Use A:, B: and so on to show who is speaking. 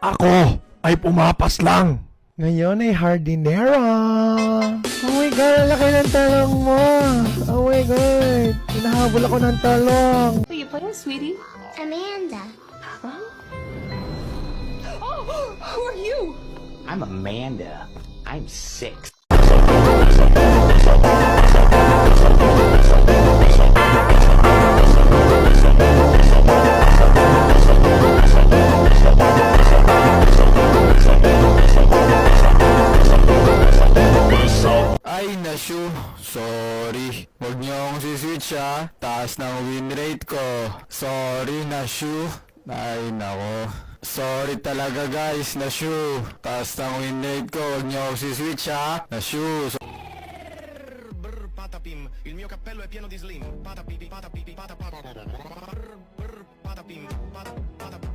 A: Ako ay pumapas lang. Ngayon ay hardinera. Oh my God, ang laki ng talong mo. Oh my God, hinahabol ako ng talong.
B: Who you playing, sweetie?
C: Amanda.
B: Oh, who are you?
D: I'm Amanda. I'm 6.
A: Ay, nasyo. Sorry. Huwag niyo akong siswitch ha. Taas ng win rate ko. Sorry, nasyo. Ay, nako. Sorry talaga guys, nasyo. Taas ng win rate ko. Huwag niyo akong siswitch ha. Nasyo.
E: Patapim, il mio cappello è pieno di slim. Patapipi, patapipi, patapim, patapim, patapim.